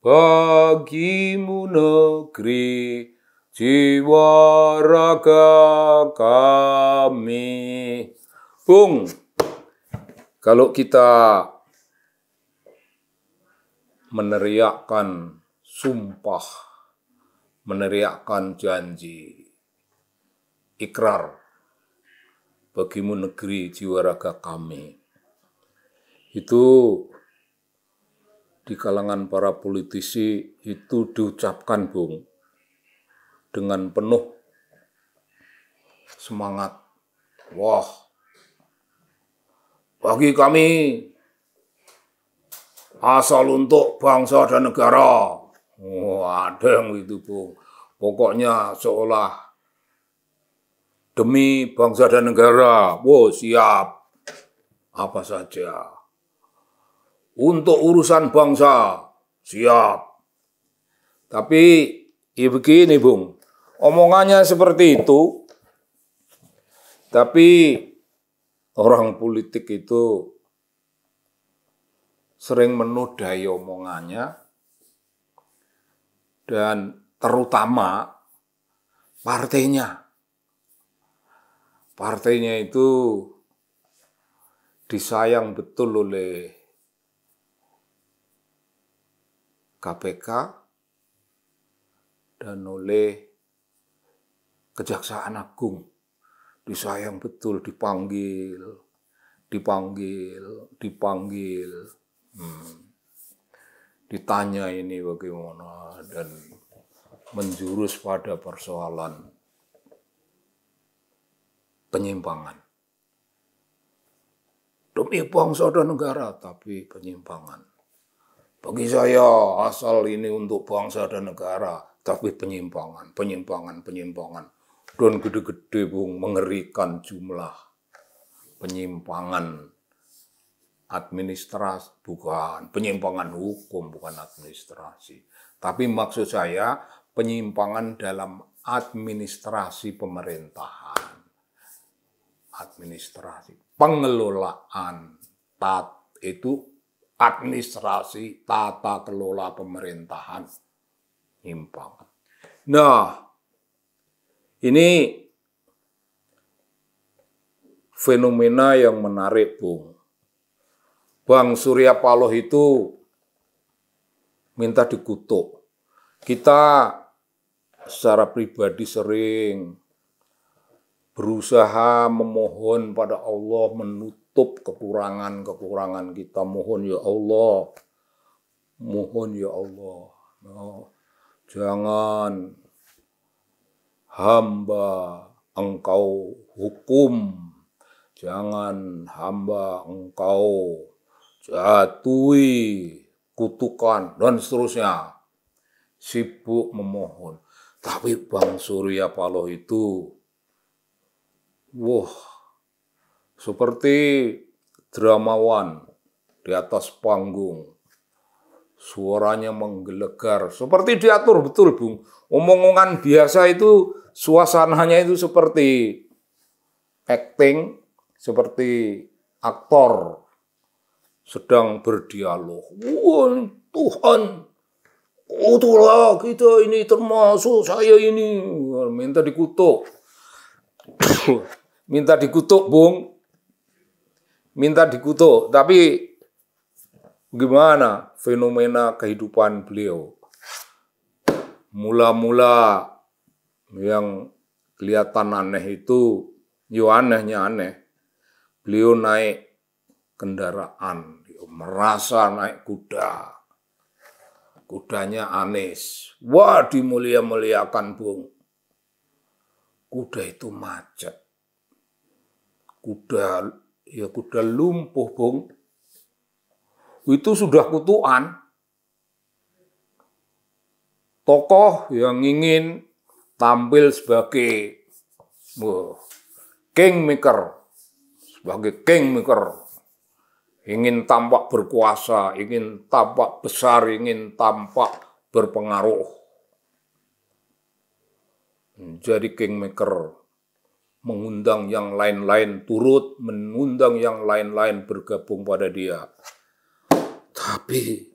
bagimu negeri jiwa raga kami. Bung, kalau kita meneriakkan sumpah, meneriakkan janji, ikrar, bagimu negeri jiwa raga kami, itu di kalangan para politisi itu diucapkan, Bung, dengan penuh semangat. Wah, bagi kami asal untuk bangsa dan negara. Wah, ada yang itu, Bung. Pokoknya seolah demi bangsa dan negara. Wow, siap. Apa saja. Untuk urusan bangsa, siap. Tapi, ya begini, Bung. Omongannya seperti itu. Tapi, orang politik itu sering menodai omongannya. Dan terutama partainya. Partainya itu disayang betul oleh KPK dan oleh Kejaksaan Agung. Disayang betul, dipanggil. Ditanya ini bagaimana dan menjurus pada persoalan penyimpangan. Demi bangsa dan negara, tapi penyimpangan. Bagi saya asal ini untuk bangsa dan negara, tapi penyimpangan. Dan gede-gede, Bung, mengerikan jumlah penyimpangan administrasi, bukan penyimpangan hukum, bukan administrasi. Tapi maksud saya penyimpangan dalam administrasi pemerintahan. Administrasi, pengelolaan, itu administrasi, tata kelola pemerintahan, penyimpangan. Nah, ini fenomena yang menarik, Bung. Bang Surya Paloh itu minta dikutuk. Kita secara pribadi sering berusaha memohon pada Allah menutup kekurangan-kekurangan kita. Mohon ya Allah. Nah, jangan hamba engkau hukum. Jangan hamba engkau jatuhi kutukan dan seterusnya. Sibuk memohon. Tapi Bang Surya Paloh itu seperti dramawan di atas panggung. Suaranya menggelegar, seperti diatur betul, Bung. Omongan biasa itu, suasananya itu seperti acting, seperti aktor sedang berdialog. Wah, Tuhan, itulah kita ini termasuk saya ini. Minta dikutuk. Minta dikutuk, Bung. Minta dikutuk. Tapi gimana fenomena kehidupan beliau? Mula-mula yang kelihatan aneh itu, anehnya aneh. Beliau naik kendaraan, merasa naik kuda. Kudanya Anies. Wah, dimulia-muliakan, Bung. Kuda itu macet. Kuda lumpuh, Bung. Itu sudah kutukan. Tokoh yang ingin tampil sebagai kingmaker. Sebagai kingmaker. Ingin tampak berkuasa, ingin tampak besar, ingin tampak berpengaruh. Jadi kingmaker, mengundang yang lain-lain turut, mengundang yang lain-lain bergabung pada dia. Tapi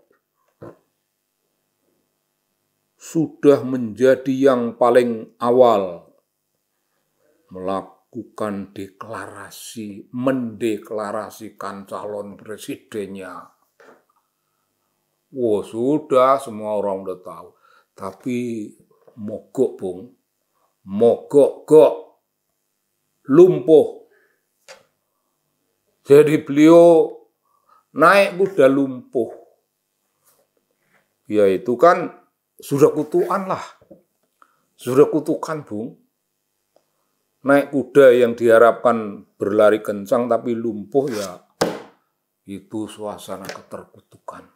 sudah menjadi yang paling awal melakukan deklarasi, mendeklarasikan calon presidennya. Wah, sudah semua orang udah tahu. Tapi mogok, Bung. Mogok kok. Lumpuh. Jadi beliau naik kuda lumpuh. Ya itu kan sudah kutukan lah. Sudah kutukan, Bung. Naik kuda yang diharapkan berlari kencang tapi lumpuh, ya itu suasana keterkutukan.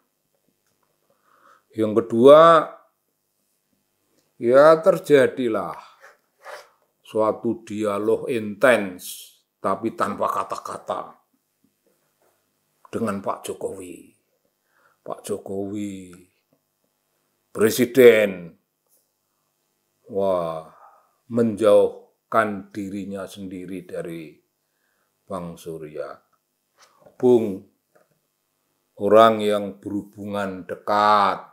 Yang kedua, ya terjadilah suatu dialog intens tapi tanpa kata-kata dengan Pak Jokowi. Pak Jokowi, Presiden, menjauhkan dirinya sendiri dari Bang Surya. Bung, orang yang berhubungan dekat,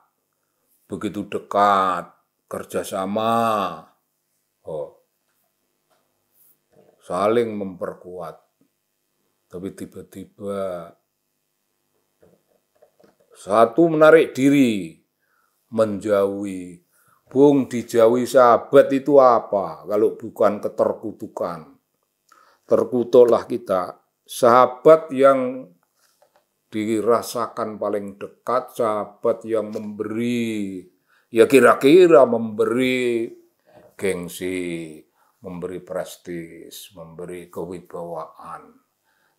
begitu dekat, kerjasama, saling memperkuat. Tapi tiba-tiba satu menarik diri, menjauhi. Bung, dijauhi sahabat itu apa? Kalau bukan keterkutukan. Terkutuklah kita. Sahabat yang dirasakan paling dekat, sahabat yang memberi, ya kira-kira memberi gengsi, memberi prestis, memberi kewibawaan.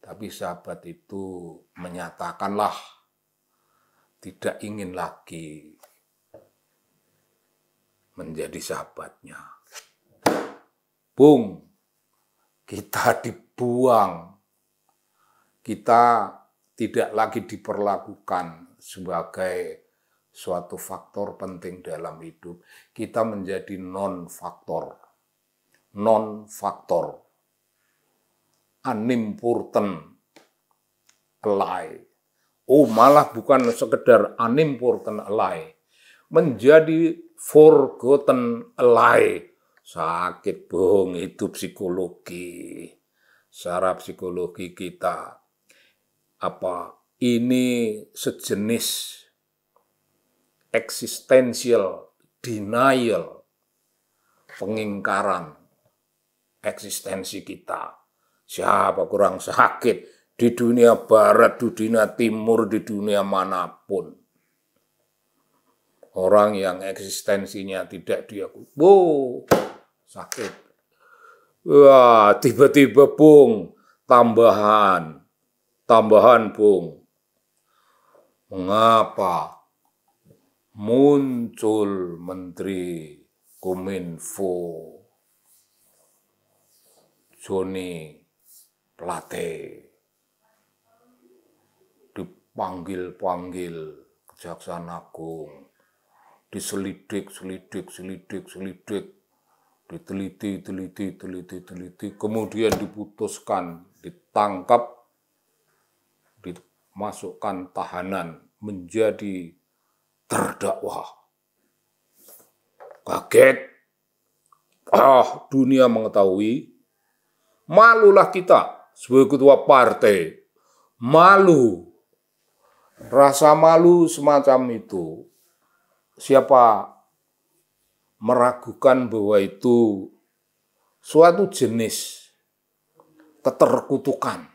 Tapi sahabat itu menyatakanlah tidak ingin lagi menjadi sahabatnya. Bung, kita dibuang. Kita tidak lagi diperlakukan sebagai suatu faktor penting dalam hidup. Kita menjadi non-faktor. Non-faktor. Unimportant. Ally. Oh, malah bukan sekedar unimportant ally. Menjadi forgotten ally. Sakit, Bung, itu psikologi. Secara psikologi kita, ini sejenis existential denial, pengingkaran eksistensi kita. Siapa kurang sakit di dunia barat, di dunia timur, di dunia manapun. Orang yang eksistensinya tidak diakui, sakit. Wah, tiba-tiba, Bung, tambahan, Bung. Mengapa muncul Menteri Kominfo Joni Plate dipanggil-panggil Kejaksaan Agung, diselidik, diteliti, kemudian diputuskan, ditangkap, dimasukkan tahanan, menjadi terdakwa. Kaget. Dunia mengetahui. Malulah kita sebagai ketua partai. Malu. Rasa malu semacam itu. Siapa meragukan bahwa itu suatu jenis keterkutukan.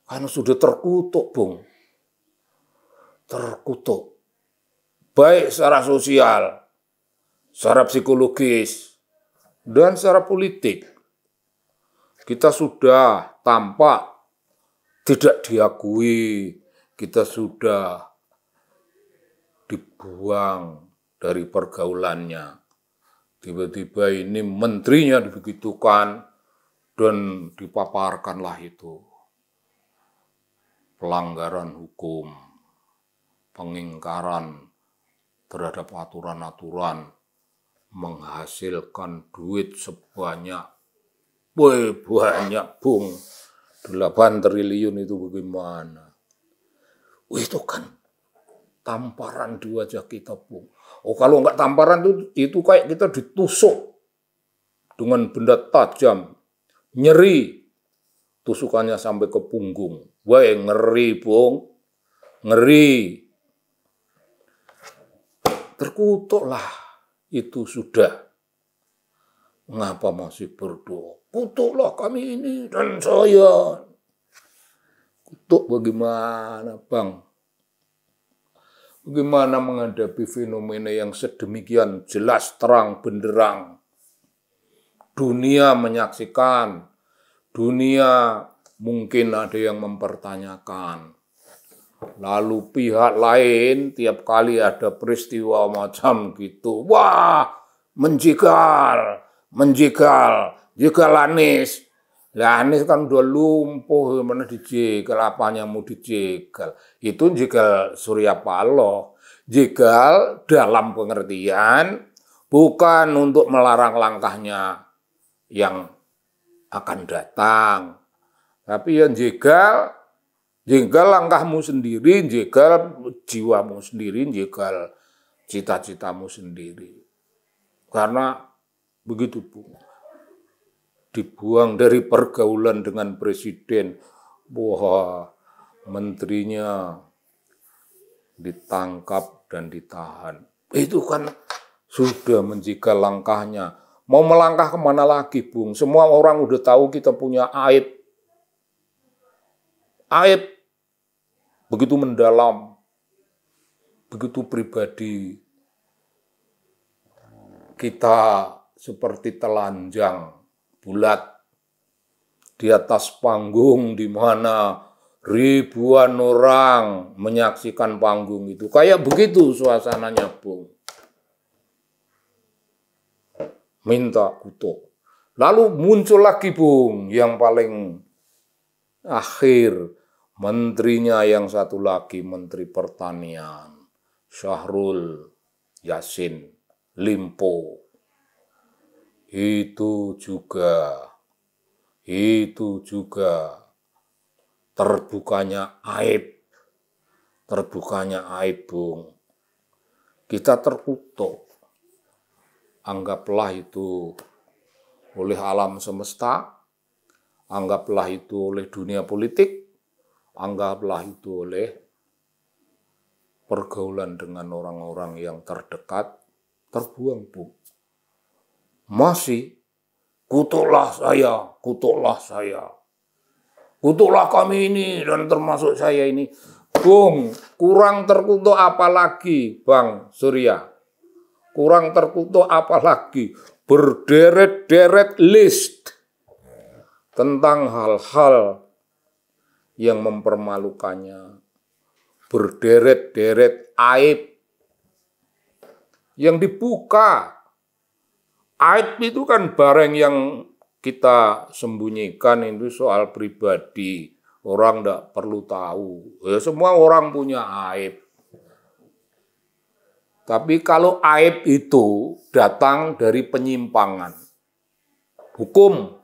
Karena sudah terkutuk, Bung. Terkutuk. Baik secara sosial, secara psikologis, dan secara politik. Kita sudah tampak tidak diakui, kita sudah dibuang dari pergaulannya. Tiba-tiba ini menterinya dibegitukan dan dipaparkanlah itu. Pelanggaran hukum, pengingkaran terhadap aturan-aturan, menghasilkan duit sebanyak, banyak, Bung, 8 triliun itu bagaimana? Itu kan tamparan di wajah kita, Bung. Oh kalau nggak tamparan itu kayak kita ditusuk dengan benda tajam, nyeri, tusukannya sampai ke punggung. Wah ngeri Bung, ngeri. Terkutuklah itu sudah. Mengapa masih berdoa? Kutuklah kami ini dan saya. Kutuk bagaimana Bang? Bagaimana menghadapi fenomena yang sedemikian jelas terang benderang? Dunia menyaksikan, dunia mungkin ada yang mempertanyakan. Lalu pihak lain tiap kali ada peristiwa macam gitu, wah menjegal Anies. Lah Anies kan udah lumpuh, mana dijegal, apanya mau dijegal. Itu jegal Surya Paloh. Jegal dalam pengertian bukan untuk melarang langkahnya yang akan datang. Tapi yang jegal langkahmu sendiri, jegal jiwamu sendiri, jegal cita-citamu sendiri. Karena begitu Bu. Dibuang dari pergaulan dengan presiden, wah menterinya ditangkap dan ditahan. Itu kan sudah menjegal langkahnya. Mau melangkah kemana lagi, Bung? Semua orang udah tahu kita punya aib. Aib begitu mendalam, begitu pribadi. Kita seperti telanjang bulat di atas panggung di mana ribuan orang menyaksikan panggung itu. Kayak begitu suasananya, Bung. Minta kutuk. Lalu muncul lagi, Bung, yang paling akhir, menterinya yang satu lagi, Menteri Pertanian, Syahrul Yassin Limpo. Itu juga terbukanya aib, Bung. Kita terkutuk. Anggaplah itu oleh alam semesta, anggaplah itu oleh dunia politik, anggaplah itu oleh pergaulan dengan orang-orang yang terdekat, terbuang, Bung. Masih, kutuklah saya, kutuklah kami ini, dan termasuk saya ini. Bung, kurang terkutuk apa lagi, Bang Surya? Kurang terkutuk apa lagi? Berderet-deret list tentang hal-hal yang mempermalukannya. Berderet-deret aib yang dibuka. Aib itu kan barang yang kita sembunyikan, itu soal pribadi. Orang tidak perlu tahu. Ya, semua orang punya aib. Tapi kalau aib itu datang dari penyimpangan, hukum,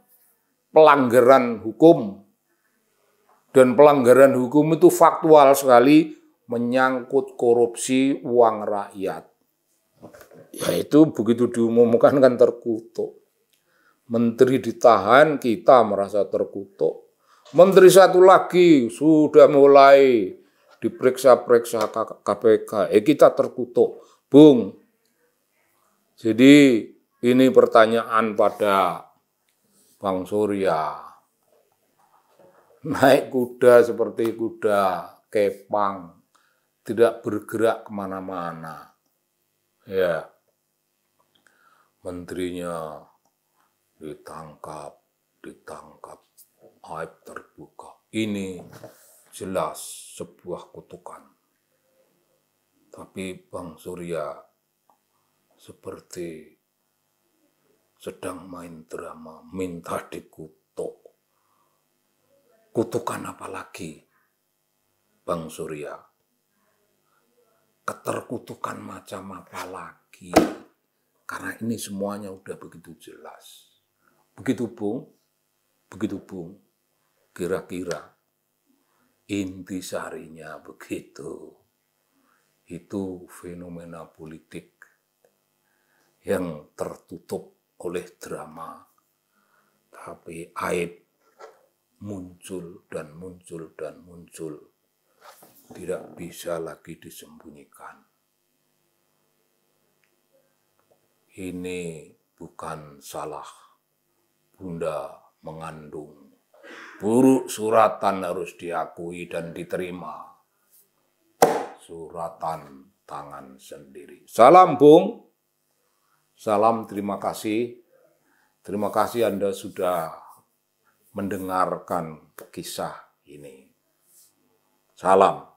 pelanggaran hukum, dan pelanggaran hukum itu faktual sekali menyangkut korupsi uang rakyat. Ya itu begitu diumumkan kan terkutuk. Menteri ditahan, kita merasa terkutuk. Menteri satu lagi sudah mulai diperiksa-periksa KPK. Kita terkutuk. Bung, jadi ini pertanyaan pada Bang Surya. Naik kuda seperti kuda kepang, tidak bergerak kemana-mana. Ya, menterinya ditangkap, aib terbuka. Ini jelas sebuah kutukan. Tapi Bang Surya seperti sedang main drama, minta dikutuk. Kutukan apa lagi, Bang Surya? Keterkutukan macam apa lagi? Karena ini semuanya udah begitu jelas. Begitu Bung, kira-kira intisarinya begitu. itu fenomena politik yang tertutup oleh drama, tapi aib muncul dan muncul dan muncul, tidak bisa lagi disembunyikan. Ini bukan salah Bunda mengandung. Buruk suratan harus diakui dan diterima. Suratan tangan sendiri. Salam Bung. Salam, terima kasih. Terima kasih Anda sudah mendengarkan kisah ini. Salam.